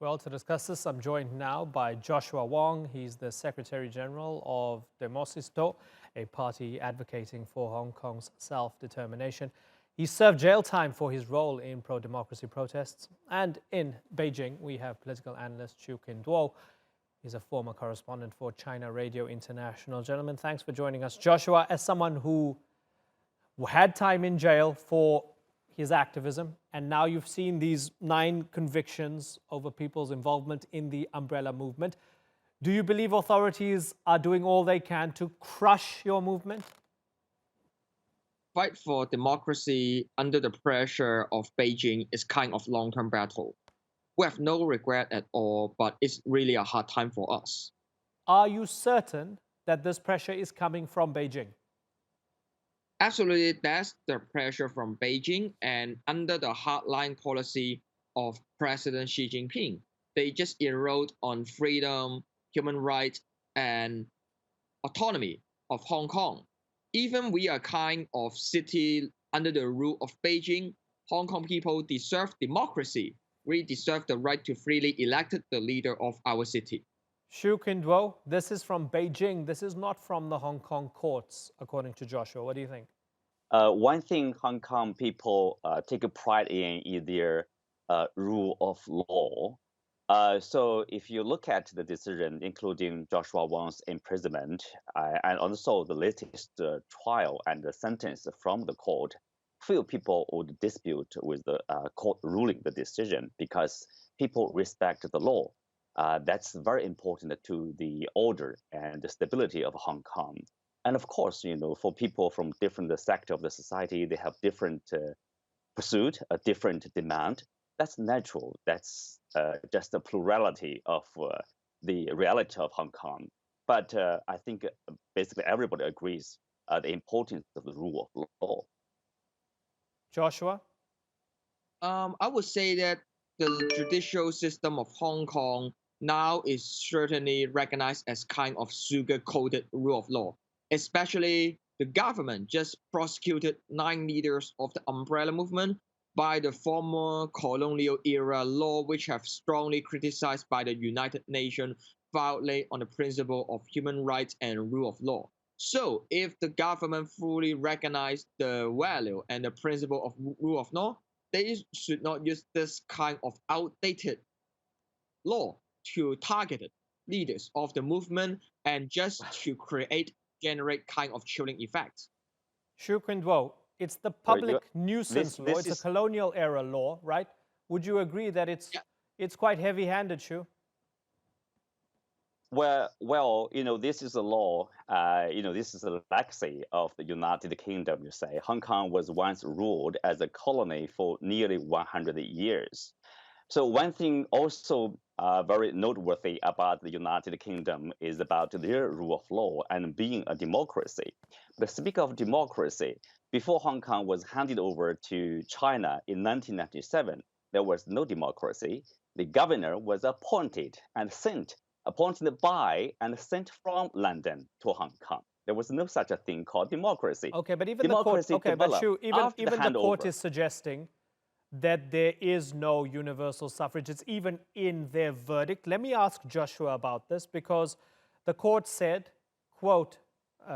Well, to discuss this, I'm joined now by Joshua Wong. He's the Secretary General of Demosisto, a party advocating for Hong Kong's self-determination. He served jail time for his role in pro-democracy protests. And in Beijing, we have political analyst Qinduo. He's a former correspondent for China Radio International. Gentlemen, thanks for joining us. Joshua, as someone who had time in jail for his activism, and now you've seen these 9 convictions over people's involvement in the umbrella movement. Do you believe authorities are doing all they can to crush your movement? Fight for democracy under the pressure of Beijing is kind of long-term battle. We have no regret at all, but it's really a hard time for us. Are you certain that this pressure is coming from Beijing? Absolutely, that's the pressure from Beijing, and under the hardline policy of President Xi Jinping, they just erode on freedom, human rights, and autonomy of Hong Kong. Even we are kind of city under the rule of Beijing, Hong Kong people deserve democracy. We deserve the right to freely elect the leader of our city. Qinduo, this is from Beijing. This is not from the Hong Kong courts, according to Joshua. What do you think? One thing Hong Kong people take a pride in is their rule of law. So if you look at the decision, including Joshua Wong's imprisonment, and also the latest trial and the sentence from the court, few people would dispute with the court ruling the decision because people respect the law. That's very important to the order and the stability of Hong Kong. And of course, for people from different sectors of the society, they have different pursuit, a different demand. That's natural. That's just a plurality of the reality of Hong Kong. But I think basically everybody agrees the importance of the rule of law. Joshua? I would say that the judicial system of Hong Kong now is certainly recognized as kind of sugar-coated rule of law. Especially the government just prosecuted 9 leaders of the umbrella movement by the former colonial era law, which have strongly criticized by the United Nations, violate on the principle of human rights and rule of law. So if the government fully recognize the value and the principle of rule of law, they should not use this kind of outdated law to target leaders of the movement and just to generate kind of chilling effects. Qinduo, it's the public nuisance law. It's a colonial era law, right? Would you agree that it's quite heavy-handed, Xu? Well, this is a law. This is a legacy of the United Kingdom. You say Hong Kong was once ruled as a colony for nearly 100 years. So one thing also very noteworthy about the United Kingdom is about their rule of law and being a democracy. But speaking of democracy, before Hong Kong was handed over to China in 1997, there was no democracy. The governor was appointed by and sent from London to Hong Kong. There was no such a thing called democracy. Okay, but even democracy the court, but Xu, even the court handover is suggesting that there is no universal suffrage. It's even in their verdict. Let me ask Joshua about this because the court said, quote,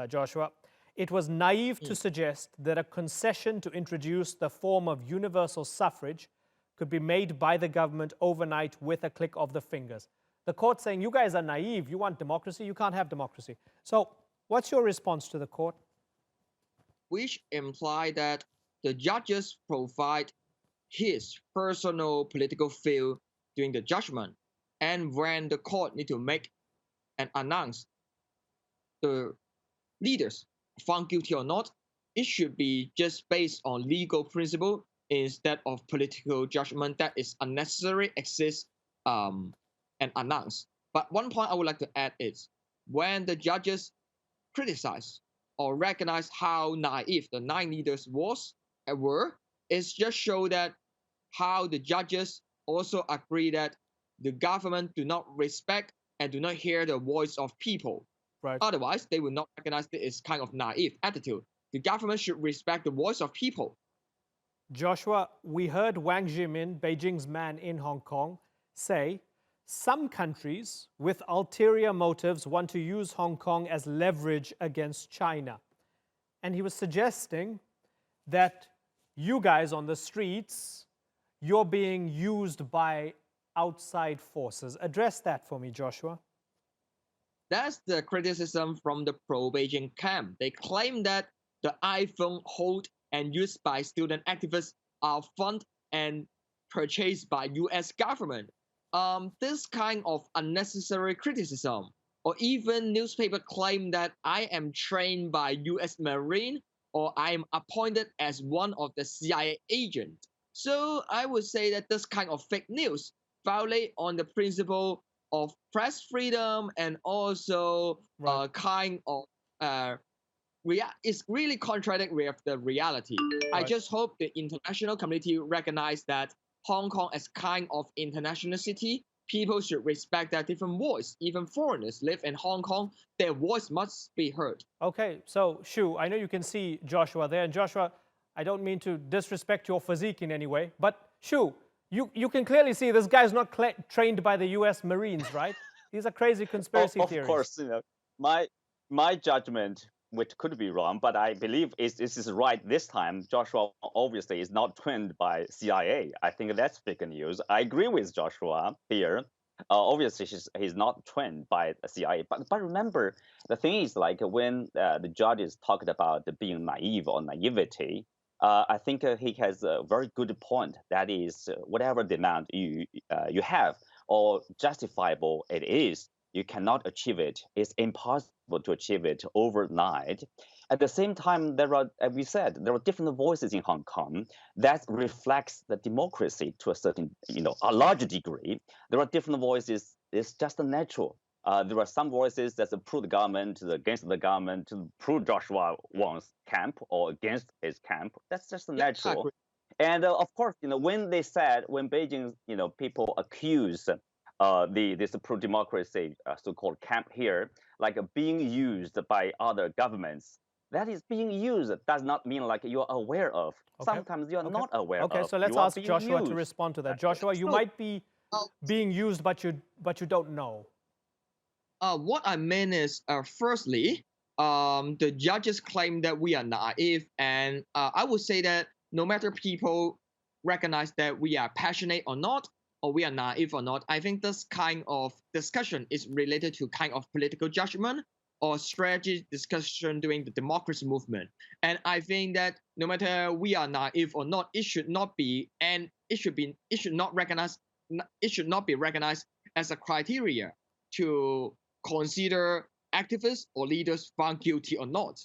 Joshua, it was naive to suggest that a concession to introduce the form of universal suffrage could be made by the government overnight with a click of the fingers. The court saying, you guys are naive. You want democracy. You can't have democracy. So what's your response to the court? Which imply that the judges provide his personal political feel during the judgment, and when the court need to make and announce the leaders found guilty or not, it should be just based on legal principle instead of political judgment that is unnecessary, exists and announced. But one point I would like to add is when the judges criticize or recognize how naive the 9 leaders were, it's just show that how the judges also agree that the government do not respect and do not hear the voice of people. Right. Otherwise, they will not recognize this kind of naive attitude. The government should respect the voice of people. Joshua, we heard Wang Zhimin, Beijing's man in Hong Kong, say some countries with ulterior motives want to use Hong Kong as leverage against China. And he was suggesting that you guys on the streets, you're being used by outside forces. Address that for me, Joshua. That's the criticism from the pro-Beijing camp. They claim that the iPhone held and used by student activists are funded and purchased by U.S. government. This kind of unnecessary criticism, or even newspaper claim that I am trained by U.S. Marine or I am appointed as one of the CIA agents. So I would say that this kind of fake news violate on the principle of press freedom and also Right. kind of it's really contradict with the reality. I Right. just hope the international community recognize that Hong Kong as kind of international city, people should respect their different voice. Even foreigners live in Hong Kong, their voice must be heard. Okay, so Shu, I know you can see Joshua there. And Joshua, I don't mean to disrespect your physique in any way, but Shu, you can clearly see this guy's not trained by the US Marines, right? These are crazy conspiracy Of theories. course, my judgment, which could be wrong, but I believe this is right this time. Joshua obviously is not trained by CIA. I think that's fake news. I agree with Joshua here. Obviously, he's not trained by the CIA. But remember, the thing is, like when the judges talked about being naive or naivety, I think he has a very good point. That is, whatever demand you have or justifiable it is, you cannot achieve it. It's impossible to achieve it overnight. At the same time, there are, as we said, there are different voices in Hong Kong that reflects the democracy to a certain, a large degree. There are different voices. It's just natural. There are some voices that support the government, against the government, to prove Joshua Wong's camp or against his camp. That's just natural. And of course, when Beijing, people accuse this pro-democracy so-called camp here, like being used by other governments. That is being used does not mean like you're aware of. Okay. Sometimes you're not aware of. Okay, so let's You are ask being Joshua used. to respond to that. Joshua, you might be being used, but you don't know. What I mean is, firstly, the judges claim that we are naive, and I would say that no matter people recognize that we are passionate or not, or we are naive or not, I think this kind of discussion is related to kind of political judgment or strategy discussion during the democracy movement. And I think that no matter we are naive or not, it should not be, and it should not be recognized as a criteria to consider activists or leaders found guilty or not.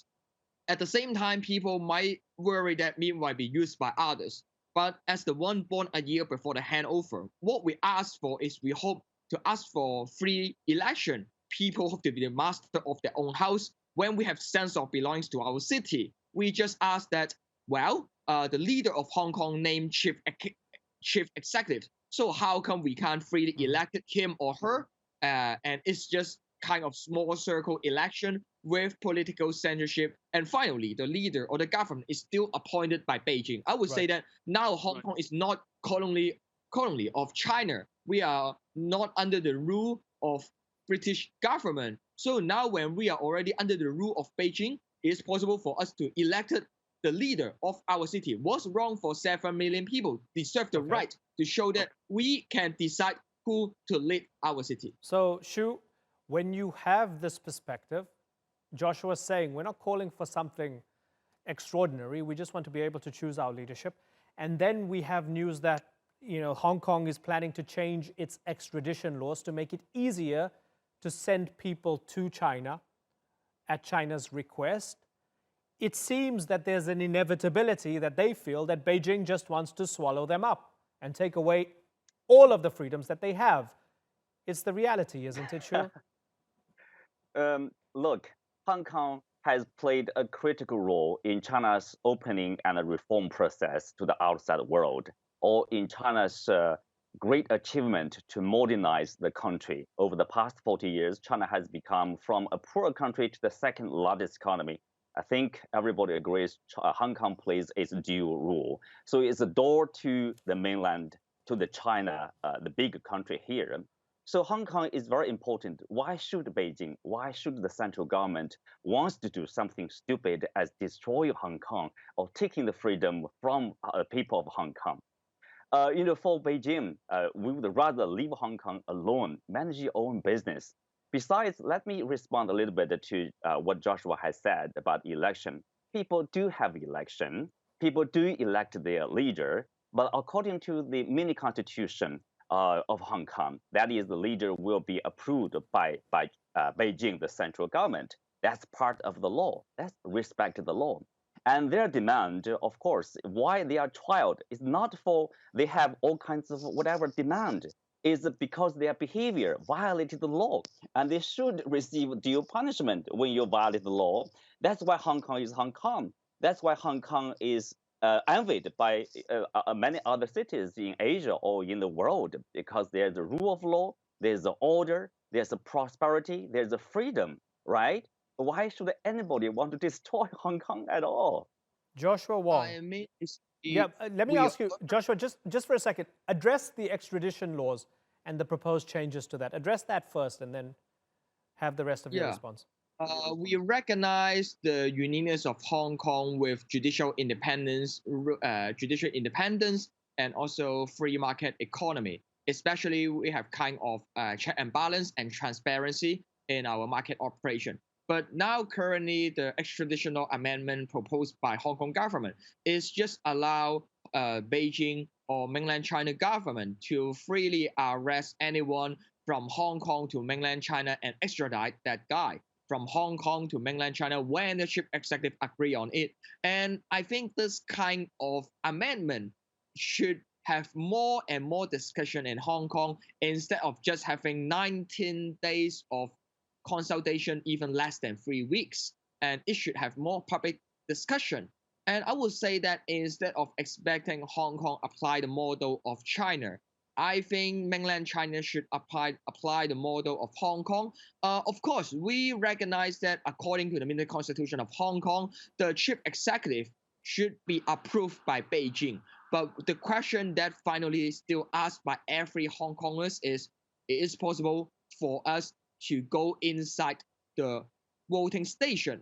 At the same time, people might worry that me might be used by others. But as the one born a year before the handover, what we ask for is we hope to ask for free election. People hope to be the master of their own house. When we have sense of belongings to our city, we just ask that, the leader of Hong Kong named chief executive. So how come we can't freely elect him or her? And it's just kind of small circle election with political censorship. And finally, the leader or the government is still appointed by Beijing. I would say that now Hong Kong is not colony of China. We are not under the rule of British government. So now when we are already under the rule of Beijing, it is possible for us to elect the leader of our city. What's wrong for 7 million people deserve the right to show that we can decide who to lead our city. So, Shu, when you have this perspective, Joshua is saying we're not calling for something extraordinary. We just want to be able to choose our leadership. And then we have news that Hong Kong is planning to change its extradition laws to make it easier to send people to China at China's request. It seems that there's an inevitability that they feel that Beijing just wants to swallow them up and take away all of the freedoms that they have. It's the reality, isn't it, Shu? Look, Hong Kong has played a critical role in China's opening and reform process to the outside world, or in China's great achievement to modernize the country. Over the past 40 years, China has become from a poor country to the second largest economy. I think everybody agrees Hong Kong plays its due role. So it's a door to the mainland, to the China, the big country here. So Hong Kong is very important. Why should Beijing, why should the central government wants to do something stupid as destroy Hong Kong or taking the freedom from people of Hong Kong? For Beijing, we would rather leave Hong Kong alone, manage your own business. Besides, let me respond a little bit to what Joshua has said about election. People do have election. People do elect their leader. But according to the mini constitution of Hong Kong, that is, the leader will be approved by Beijing, the central government. That's part of the law. That's respect the law. And their demand, of course, why they are trialed is not for they have all kinds of whatever demand, is because their behavior violated the law, and they should receive due punishment when you violate the law. That's why Hong Kong is Hong Kong. That's why Hong Kong is envied by many other cities in Asia or in the world, because there's a rule of law, there's an order, there's a prosperity, there's a freedom, right? Why should anybody want to destroy Hong Kong at all? Joshua Wong. I mean, Yeah, let me we ask you, Joshua, just for a second, address the extradition laws and the proposed changes to that. Address that first and then have the rest of your Yeah. response. We recognize the uniqueness of Hong Kong with judicial independence, and also free market economy. Especially, we have kind of check and balance and transparency in our market operation. But now, currently, the extraditional amendment proposed by Hong Kong government is just allow Beijing or mainland China government to freely arrest anyone from Hong Kong to mainland China and extradite that guy from Hong Kong to mainland China when the chief executive agree on it. And I think this kind of amendment should have more and more discussion in Hong Kong instead of just having 19 days of consultation, even less than 3 weeks. And it should have more public discussion. And I would say that instead of expecting Hong Kong apply the model of China, I think mainland China should apply the model of Hong Kong. Of course, we recognize that according to the mini constitution of Hong Kong, the chief executive should be approved by Beijing. But the question that finally is still asked by every Hong Kongers is, it is possible for us to go inside the voting station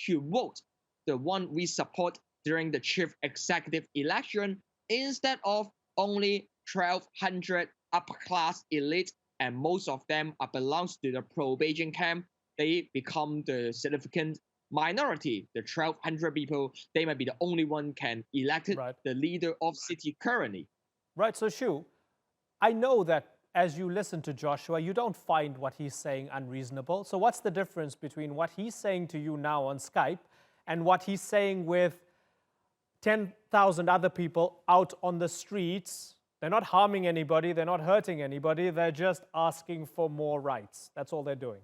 to vote the one we support during the chief executive election instead of only 1,200 upper class elite, and most of them belongs to the pro-Beijing camp. They become the significant minority. The 1,200 people, they might be the only one can elect the leader of city currently. Right. So Shu, I know that as you listen to Joshua, you don't find what he's saying unreasonable. So what's the difference between what he's saying to you now on Skype and what he's saying with 10,000 other people out on the streets? They're not harming anybody. They're not hurting anybody. They're just asking for more rights. That's all they're doing.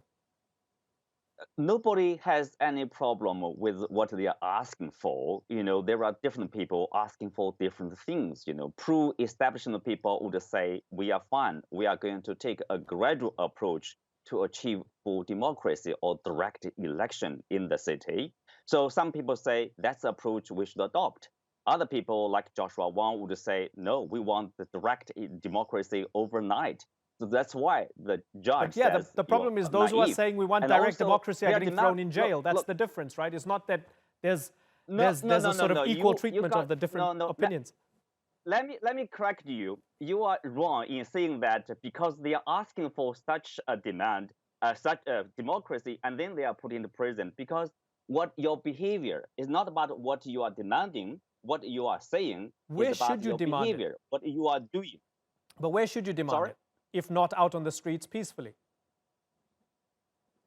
Nobody has any problem with what they are asking for. There are different people asking for different things. Pro-establishment people would say, we are fine. We are going to take a gradual approach to achieve full democracy or direct election in the city. So some people say that's the approach we should adopt. Other people, like Joshua Wong, would say, no, we want the direct democracy overnight. So that's why the judge says, the problem is those who are saying we want direct democracy are getting thrown in jail. That's the difference, right? It's not that there's a sort of equal treatment of the different opinions. Let me correct you. You are wrong in saying that because they are asking for such a demand, such a democracy, and then they are put into prison. Because what your behavior is not about what you are demanding, what you are saying. Where is about should you your demand behavior, it? what you are doing. But where should you demand it, if not out on the streets peacefully?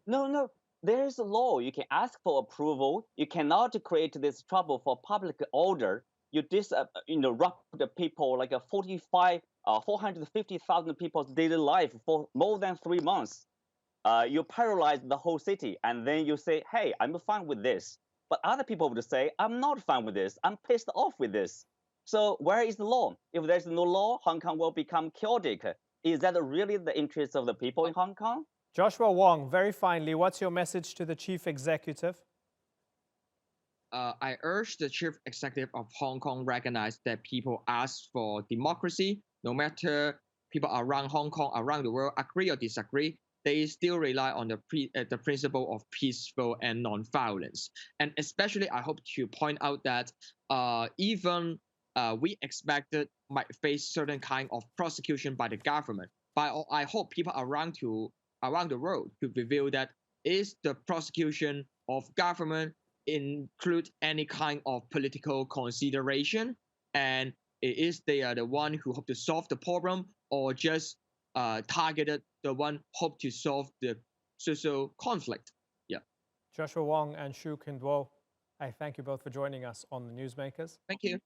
No. There is a law. You can ask for approval. You cannot create this trouble for public order. You disrupt the people like 450,000 people's daily life for more than 3 months. You paralyze the whole city, and then you say, hey, I'm fine with this. But other people would say, I'm not fine with this. I'm pissed off with this. So where is the law? If there's no law, Hong Kong will become chaotic. Is that really the interest of the people in Hong Kong? Joshua Wong, very finally, what's your message to the chief executive? I urge the chief executive of Hong Kong recognize that people ask for democracy, no matter people around Hong Kong, around the world, agree or disagree, they still rely on the principle of peaceful and non-violence. And especially, I hope to point out that even we expected might face certain kind of prosecution by the government, but I hope people around the world could reveal that is the prosecution of government include any kind of political consideration, and is they are the one who hope to solve the problem, or just targeted the one hope to solve the social conflict. Yeah. Joshua Wong and Qinduo, I thank you both for joining us on the Newsmakers. Thank you.